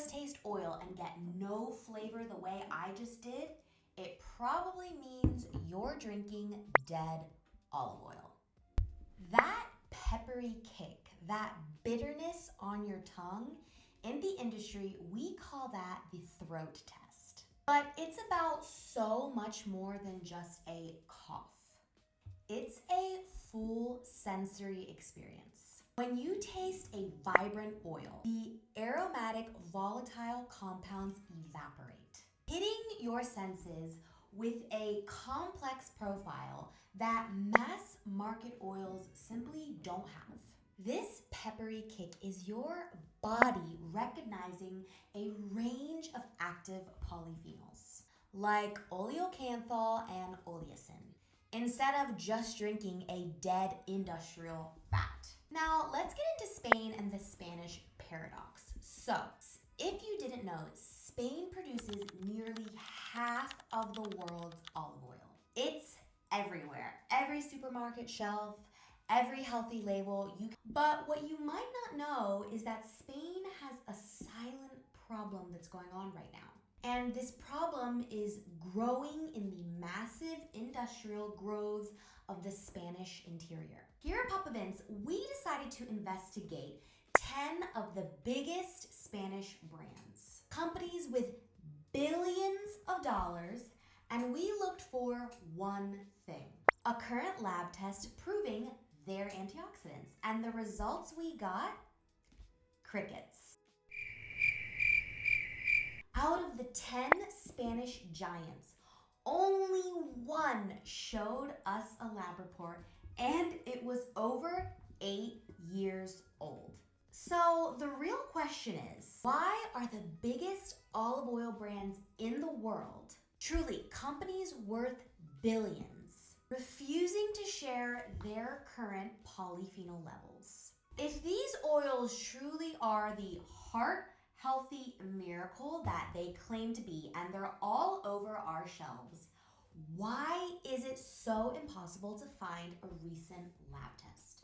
just taste oil and get no flavor the way I just did, it probably means you're drinking dead olive oil. That peppery kick, that bitterness on your tongue, in the industry, we call that the throat test. But it's about so much more than just a cough. It's a full sensory experience. When you taste a vibrant oil, the aromatic volatile compounds evaporate, hitting your senses with a complex profile that mass market oils simply don't have. This peppery kick is your body recognizing a range of active polyphenols, like oleocanthal and oleosin, instead of just drinking a dead industrial fat. Now, let's get into Spain and the Spanish paradox. So, if you didn't know, Spain produces nearly half of the world's olive oil. It's everywhere, every supermarket shelf, every healthy label. But what you might not know is that Spain has a silent problem that's going on right now. And this problem is growing in the massive industrial groves of the Spanish interior. Here at Papa Vince, we decided to investigate 10 of the biggest Spanish brands, companies with billions of dollars, and we looked for one thing: a current lab test proving their antioxidants. And the results we got? Crickets. Out of the 10 Spanish giants, only one showed us a lab report, and it was over 8 years old. So the real question is, why are the biggest olive oil brands in the world, truly companies worth billions, refusing to share their current polyphenol levels? If these oils truly are the heart-healthy miracle that they claim to be, and they're all over our shelves, why is it so impossible to find a recent lab test?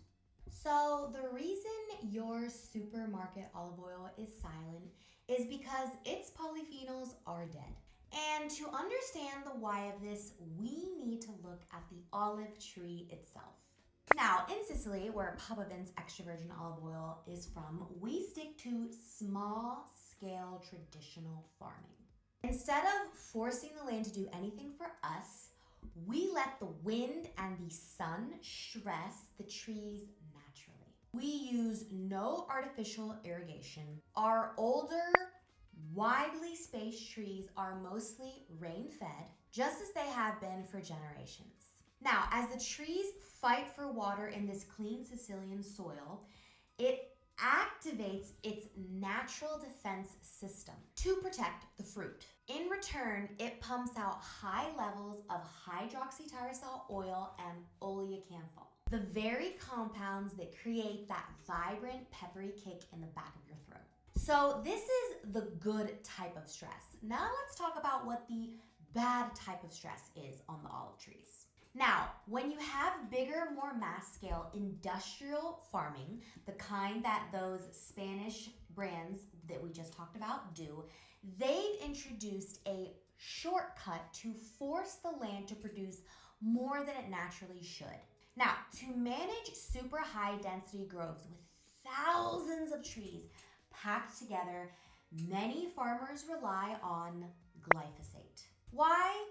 So the reason your supermarket olive oil is silent is because its polyphenols are dead. And to understand the why of this, we need to look at the olive tree itself. Now, in Sicily, where Papa Vince extra virgin olive oil is from, we stick to small-scale traditional farming. Instead of forcing the land to do anything for us, we let the wind and the sun stress the trees naturally. We use no artificial irrigation. Our older, widely spaced trees are mostly rain-fed, just as they have been for generations. Now, as the trees fight for water in this clean Sicilian soil, it activates its natural defense system to protect the fruit. In return, it pumps out high levels of hydroxytyrosol oil and oleocanthal, the very compounds that create that vibrant peppery kick in the back of your throat. So this is the good type of stress. Now let's talk about what the bad type of stress is on the olive trees. Now, when you have bigger, more mass scale industrial farming, the kind that those Spanish brands that we just talked about do, they've introduced a shortcut to force the land to produce more than it naturally should. Now, to manage super high density groves with thousands of trees packed together, many farmers rely on glyphosate. Why?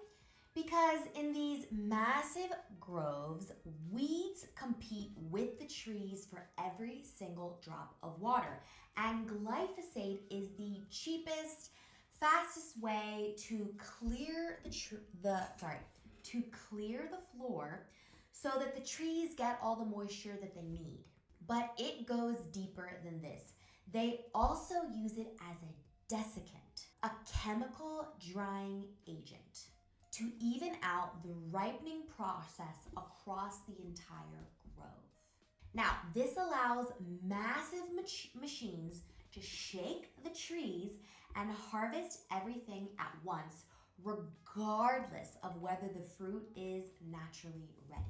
Because in these massive groves, weeds compete with the trees for every single drop of water. And glyphosate is the cheapest, fastest way to clear the floor so that the trees get all the moisture that they need. But it goes deeper than this. They also use it as a desiccant, a chemical drying agent, to even out the ripening process across the entire grove. Now, this allows massive machines to shake the trees and harvest everything at once, regardless of whether the fruit is naturally ready.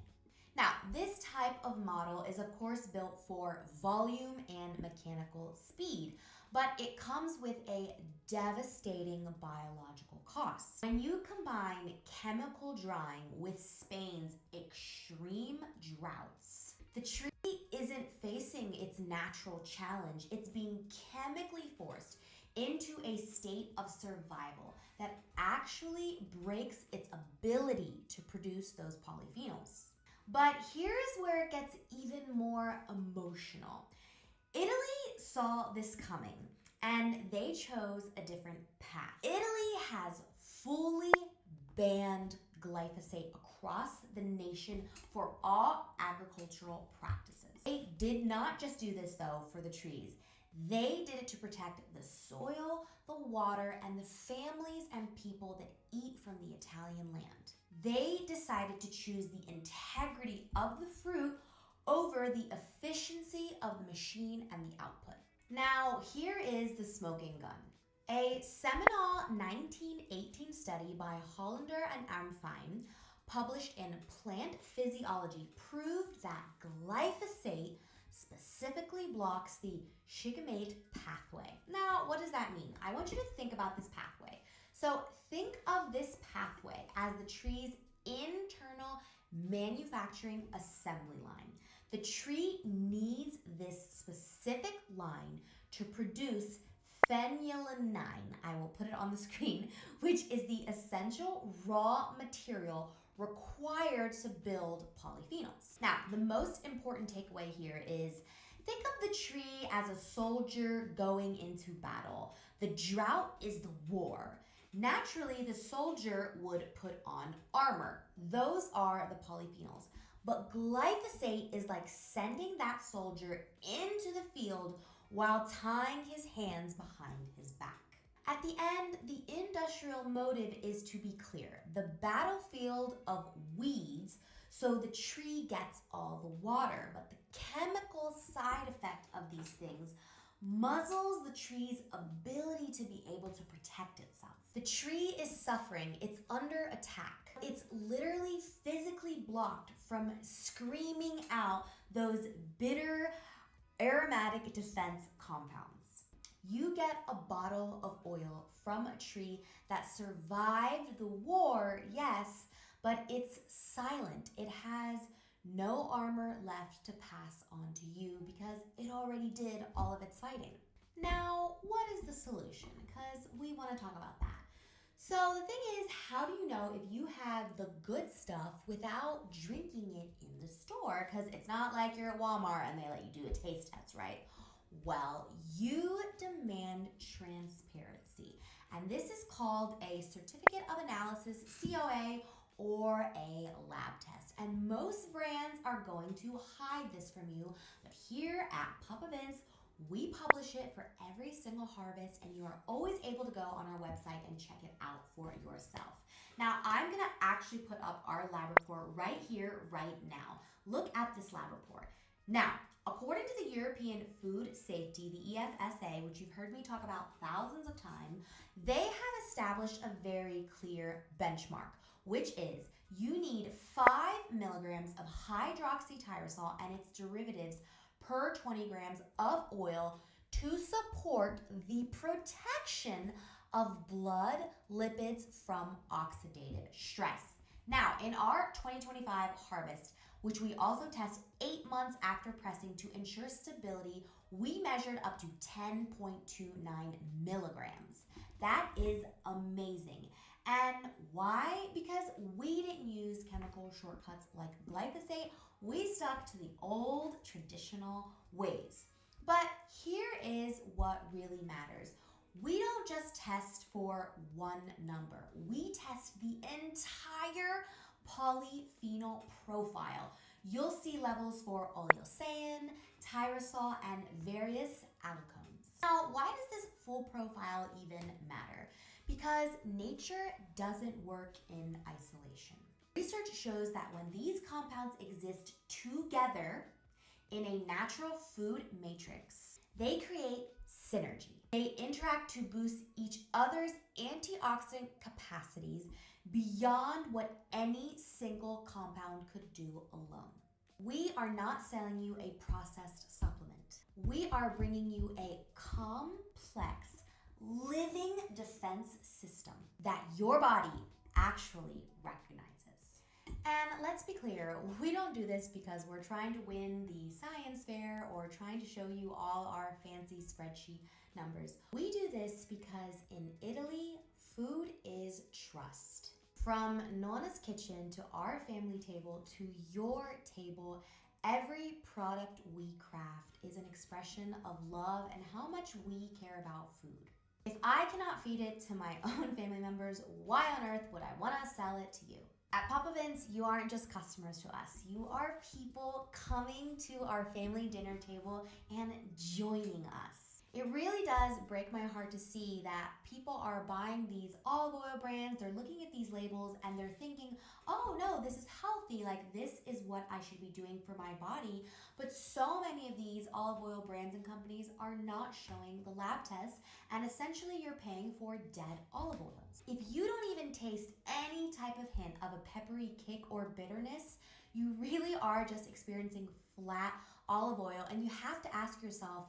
Now, this type of model is of course built for volume and mechanical speed, but it comes with a devastating biological cost. When you combine chemical drying with Spain's extreme droughts, the tree isn't facing its natural challenge. It's being chemically forced into a state of survival that actually breaks its ability to produce those polyphenols. But here's where it gets even more emotional. Italy saw this coming and they chose a different path. Italy has fully banned glyphosate across the nation for all agricultural practices. They did not just do this though for the trees. They did it to protect the soil, the water, and the families and people that eat from the Italian land. They decided to choose the integrity of the fruit over the efficiency of the machine and the output. Now, here is the smoking gun. A seminal 1918 study by Hollander and Arnfine, published in Plant Physiology, proved that glyphosate specifically blocks the shikimate pathway. Now, what does that mean? I want you to think about this pathway. So think of this pathway as the tree's internal manufacturing assembly line. The tree needs this specific line to produce phenylalanine, I will put it on the screen, which is the essential raw material required to build polyphenols. Now, the most important takeaway here is think of the tree as a soldier going into battle. The drought is the war. Naturally, the soldier would put on armor. Those are the polyphenols. But glyphosate is like sending that soldier into the field while tying his hands behind his back. At the end, the industrial motive is to be clear. The battlefield of weeds, so the tree gets all the water, but the chemical side effect of these things muzzles the tree's ability to be able to protect itself. The tree is suffering, it's under attack. It's literally physically blocked from screaming out those bitter aromatic defense compounds. You get a bottle of oil from a tree that survived the war, yes, but it's silent. It has no armor left to pass on to you because it already did all of its fighting. Now, what is the solution? Because we want to talk about that. So the thing is, how do you know if you have the good stuff without drinking it in the store? Because it's not like you're at Walmart and they let you do a taste test, right? Well, you demand transparency. And this is called a Certificate of Analysis, COA, or a lab test. And most brands are going to hide this from you. But here at Papa Vince, we publish it for every single harvest, and you are always able to go on our website and check it out for yourself. Now, I'm gonna actually put up our lab report right here, right now. Look at this lab report. Now, according to the European Food Safety, the EFSA, which you've heard me talk about thousands of times, they have established a very clear benchmark, which is you need 5 milligrams of hydroxytyrosol and its derivatives per 20 grams of oil to support the protection of blood lipids from oxidative stress. Now, in our 2025 harvest, which we also test 8 months after pressing to ensure stability, we measured up to 10.29 milligrams. That is amazing. And why? Because we didn't use chemical shortcuts like glyphosate. We stuck to the old traditional ways. But here is what really matters. We don't just test for one number. We test the entire polyphenol profile. You'll see levels for oleosan, tyrosol, and various alcohols. Now, why does this full profile even matter? Because nature doesn't work in isolation. Research shows that when these compounds exist together in a natural food matrix, they create synergy. They interact to boost each other's antioxidant capacities beyond what any single compound could do alone. We are not selling you a processed supplement. We are bringing you a complex, living defense system that your body actually recognizes. And let's be clear, we don't do this because we're trying to win the science fair or trying to show you all our fancy spreadsheet numbers. We do this because in Italy, food is trust. From Nonna's kitchen to our family table to your table, every product we craft is an expression of love and how much we care about food. If I cannot feed it to my own family members, why on earth would I want to sell it to you? At Papa Vince, you aren't just customers to us. You are people coming to our family dinner table and joining us. It really does break my heart to see that people are buying these olive oil brands, they're looking at these labels and they're thinking, oh no, this is healthy, like this is what I should be doing for my body. But so many of these olive oil brands and companies are not showing the lab tests, and essentially you're paying for dead olive oils. If you don't even taste any type of hint of a peppery kick or bitterness, you really are just experiencing flat olive oil, and you have to ask yourself,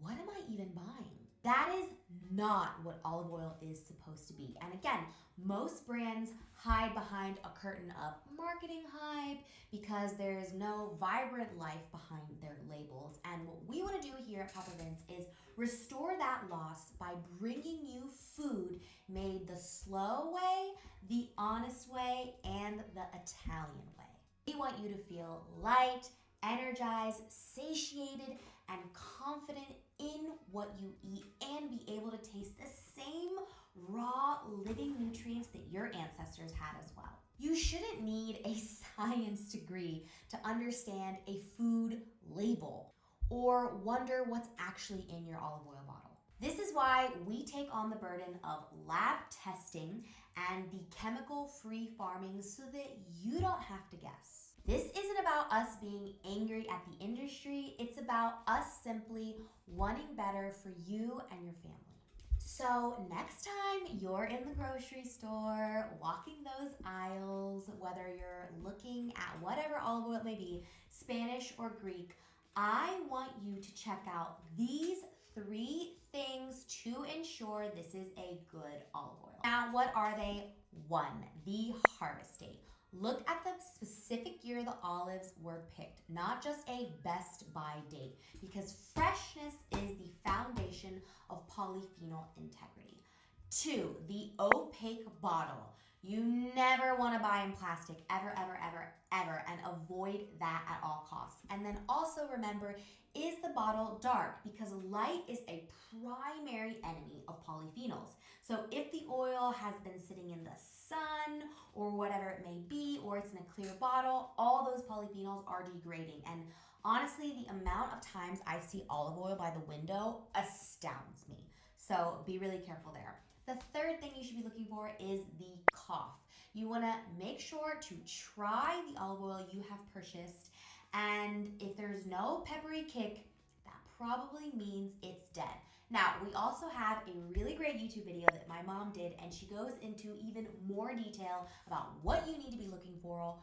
what am I even buying? That is not what olive oil is supposed to be. And again, most brands hide behind a curtain of marketing hype because there's no vibrant life behind their labels. And what we want to do here at Papa Vince is restore that loss by bringing you food made the slow way, the honest way, and the Italian way. We want you to feel light, energized, satiated, and confident in what you eat and be able to taste the same raw living nutrients that your ancestors had as well. You shouldn't need a science degree to understand a food label or wonder what's actually in your olive oil bottle. This is why we take on the burden of lab testing and the chemical-free farming so that you don't have to guess. This isn't about us being angry at the industry. It's about us simply wanting better for you and your family. So next time you're in the grocery store, walking those aisles, whether you're looking at whatever olive oil it may be, Spanish or Greek, I want you to check out these 3 things to ensure this is a good olive oil. Now, what are they? 1, the harvest date. Look at the specific year the olives were picked, not just a best buy date, because freshness is the foundation of polyphenol integrity. 2, the opaque bottle. You never want to buy in plastic, ever, ever, ever, ever, and avoid that at all costs. And then also remember, is the bottle dark? Because light is a primary enemy of polyphenols. So if the oil has been sitting in the sun or whatever it may be, or it's in a clear bottle, all those polyphenols are degrading. And honestly, the amount of times I see olive oil by the window astounds me. So be really careful there. The third thing you should be looking for is the cough. You want to make sure to try the olive oil you have purchased, and if there's no peppery kick, that probably means it's dead. Now, we also have a really great YouTube video that my mom did, and she goes into even more detail about what you need to be looking for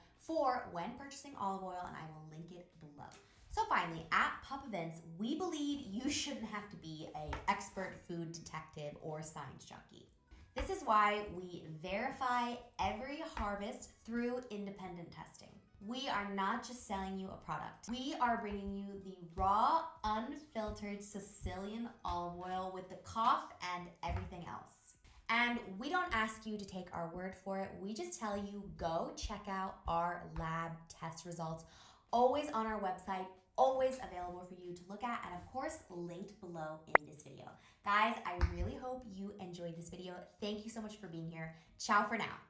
when purchasing olive oil, and I will link it below. So finally, at Papa Vince, we believe you shouldn't have to be an expert food detective or science junkie. This is why we verify every harvest through independent testing. We are not just selling you a product. We are bringing you the raw, unfiltered Sicilian olive oil with the cough and everything else. And we don't ask you to take our word for it. We just tell you, go check out our lab test results, always on our website, always available for you to look at, and of course, linked below in this video. Guys, I really hope you enjoyed this video. Thank you so much for being here. Ciao for now.